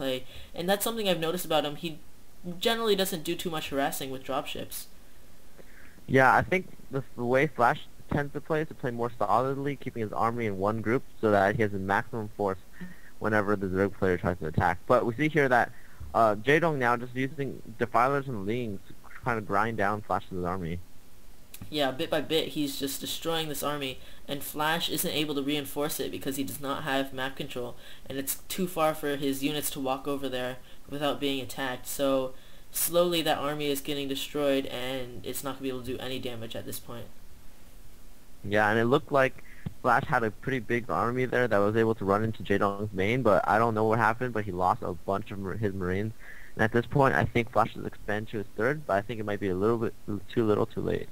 play, and that's something I've noticed about him. He generally doesn't do too much harassing with dropships. Yeah, I think the way Flash tends to play is to play more solidly, keeping his army in one group so that he has a maximum force whenever the Zerg player tries to attack. But we see here that Jaedong now just using Defilers and Lings to kind of grind down Flash's army. Yeah, bit by bit, he's just destroying this army, and Flash isn't able to reinforce it because he does not have map control, and it's too far for his units to walk over there without being attacked. So slowly that army is getting destroyed, and it's not going to be able to do any damage at this point. Yeah, and it looked like Flash had a pretty big army there that was able to run into Jaedong's main, but I don't know what happened, but he lost a bunch of his Marines. And at this point, I think Flash is expanding to his third, but I think it might be a little bit too little too late.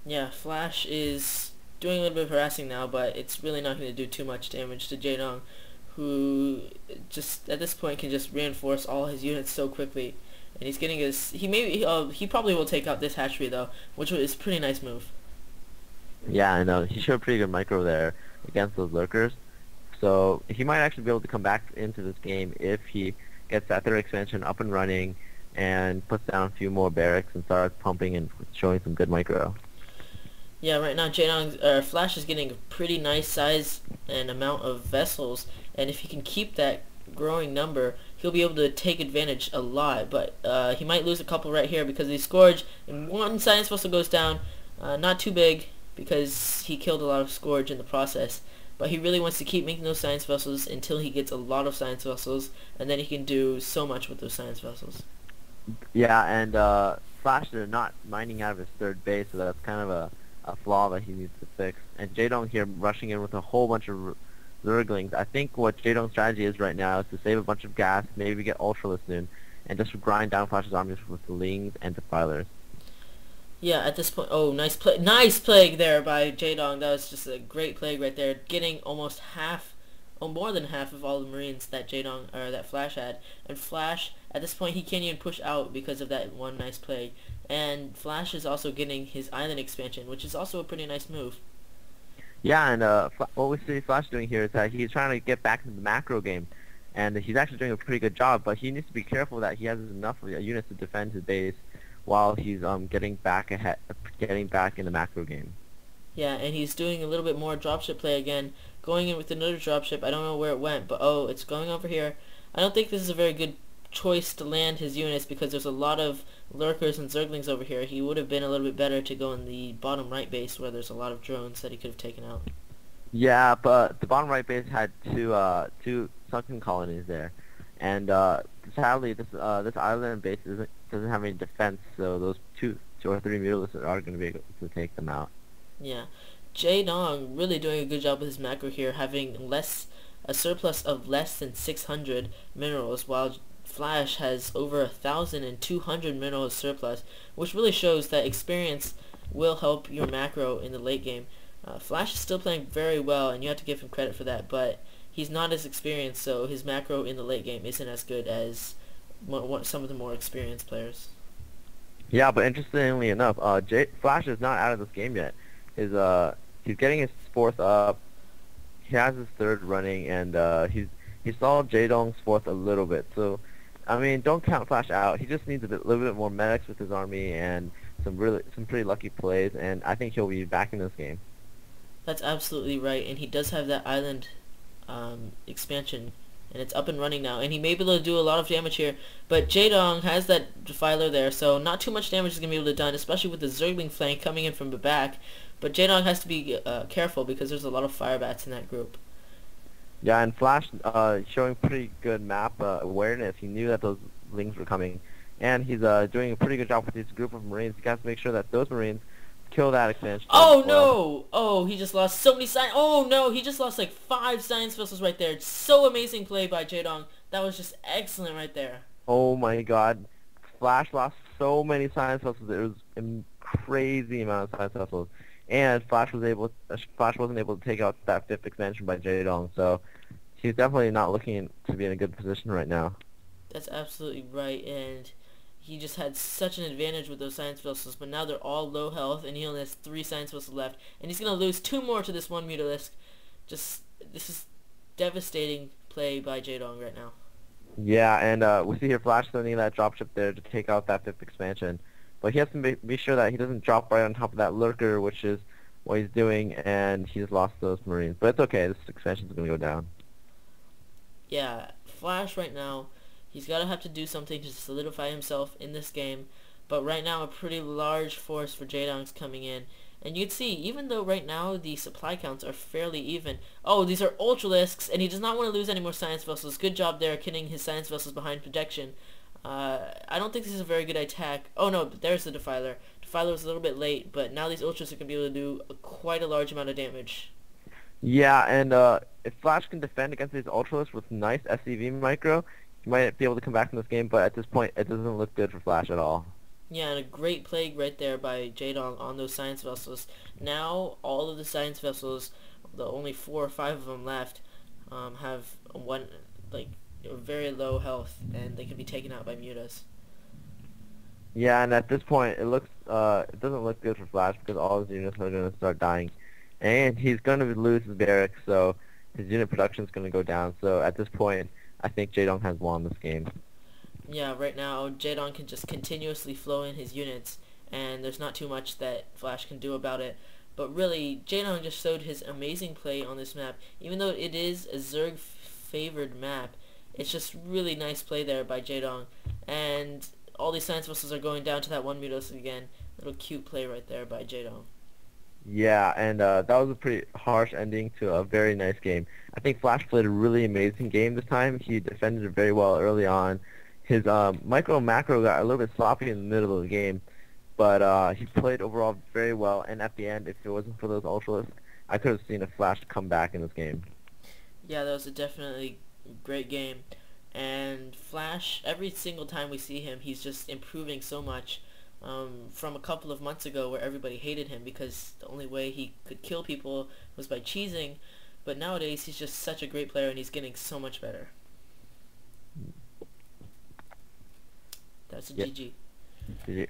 Yeah, Flash is doing a little bit of harassing now, but it's really not going to do too much damage to Jaedong, who just at this point can just reinforce all his units so quickly. And he's getting his he probably will take out this hatchery though, which is a pretty nice move. Yeah, I know. He showed pretty good micro there against those lurkers. So he might actually be able to come back into this game if he gets that third expansion up and running and puts down a few more barracks and starts pumping and showing some good micro. Yeah, right now Flash is getting a pretty nice size and amount of vessels, and if he can keep that growing number, he'll be able to take advantage a lot. But he might lose a couple right here because of the Scourge, and one science vessel goes down. Not too big because he killed a lot of Scourge in the process. But he really wants to keep making those science vessels until he gets a lot of science vessels, and then he can do so much with those science vessels. Yeah, and Flash, they're not mining out of his third base, so that's kind of a flaw that he needs to fix. And Jaedong here rushing in with a whole bunch of Zerglings. I think what Jaedong's strategy is right now is to save a bunch of gas, maybe get Ultralisk soon, and just grind down Flash's armies with the Lings and Defilers. Yeah, at this point, oh, nice plague there by Jaedong. That was just a great plague right there, getting almost half, or more than half of all the Marines that that Flash had. And Flash, at this point, he can't even push out because of that one nice plague. And Flash is also getting his island expansion, which is also a pretty nice move. Yeah, and what we see Flash doing here is that he's trying to get back into the macro game, and he's actually doing a pretty good job, but he needs to be careful that he has enough units to defend his base while he's getting back in the macro game. Yeah, and he's doing a little bit more dropship play again, going in with another dropship. I don't know where it went, but oh, it's going over here. I don't think this is a very good choice to land his units because there's a lot of lurkers and zerglings over here. He would have been a little bit better to go in the bottom right base where there's a lot of drones that he could have taken out. Yeah, but the bottom right base had two sunken colonies there, and sadly this island base doesn't have any defense, so those two or three mutalisks are going to be able to take them out. Yeah, Jaedong really doing a good job with his macro here, having a surplus of less than 600 minerals, while Flash has over 1,200 minerals surplus, which really shows that experience will help your macro in the late game. Flash is still playing very well, and you have to give him credit for that, but he's not as experienced, so his macro in the late game isn't as good as some of the more experienced players. Yeah, but interestingly enough, Flash is not out of this game yet. He's getting his fourth up. He has his third running, and he stalled Jaedong's fourth a little bit. So, I mean, don't count Flash out. He just needs a little bit more medics with his army and some pretty lucky plays, and I think he'll be back in this game. That's absolutely right, and he does have that island expansion, and it's up and running now, and he may be able to do a lot of damage here, but Jaedong has that Defiler there, so not too much damage is going to be able to be done, especially with the Zergling flank coming in from the back, but Jaedong has to be careful because there's a lot of Firebats in that group. Yeah, and Flash showing pretty good map awareness. He knew that those Lings were coming, and he's doing a pretty good job with this group of Marines. He has to make sure that those Marines kill that expansion. Oh no! Oh, he just lost so many science. Oh no, he just lost like 5 science vessels right there. It's so amazing play by Jaedong. That was just excellent right there. Oh my God, Flash lost so many science vessels. It was a crazy amount of science vessels, and Flash wasn't able to take out that 5th expansion by Jaedong. So he's definitely not looking to be in a good position right now. That's absolutely right, and he just had such an advantage with those science vessels, but now they're all low health, and he only has 3 science vessels left, and he's going to lose 2 more to this one Mutalisk. This is devastating play by Jaedong right now. Yeah, and we see here Flash sending that dropship there to take out that fifth expansion. But he has to be sure that he doesn't drop right on top of that lurker, which is what he's doing, and he's lost those Marines. But it's okay, this expansion's going to go down. Yeah, Flash right now, he's got to have to do something to solidify himself in this game. But right now, a pretty large force for Jaedong's coming in. And you'd see, even though right now the supply counts are fairly even, oh, these are Ultralisks, and he does not want to lose any more Science Vessels. Good job there, killing his Science Vessels behind projection. I don't think this is a very good attack. Oh no, there's the Defiler. Defiler was a little bit late, but now these Ultras are going to be able to do quite a large amount of damage. Yeah, and if Flash can defend against these Ultralists with nice SCV micro, he might be able to come back from this game, but at this point, it doesn't look good for Flash at all. Yeah, and a great plague right there by Jaedong on those science vessels. Now, all of the science vessels, the only 4 or 5 of them left, have one, like, very low health, and they can be taken out by mutas. Yeah, and at this point, it doesn't look good for Flash because all his units are going to start dying. And he's going to lose his barracks, so his unit production is going to go down. So at this point, I think Jaedong has won this game. Yeah, right now, Jaedong can just continuously flow in his units, and there's not too much that Flash can do about it. But really, Jaedong just showed his amazing play on this map. Even though it is a Zerg-favored map, it's just really nice play there by Jaedong. And all these science vessels are going down to that one Mutos again. Little cute play right there by Jaedong. Yeah, and that was a pretty harsh ending to a very nice game. I think Flash played a really amazing game this time. He defended it very well early on. His micro macro got a little bit sloppy in the middle of the game, but he played overall very well. And at the end, if it wasn't for those Ultralists, I could have seen a Flash come back in this game. Yeah, that was a definitely great game. And Flash, every single time we see him, he's just improving so much. From a couple of months ago where everybody hated him because the only way he could kill people was by cheesing. But nowadays, he's just such a great player and he's getting so much better. That's a Yep. GG. GG.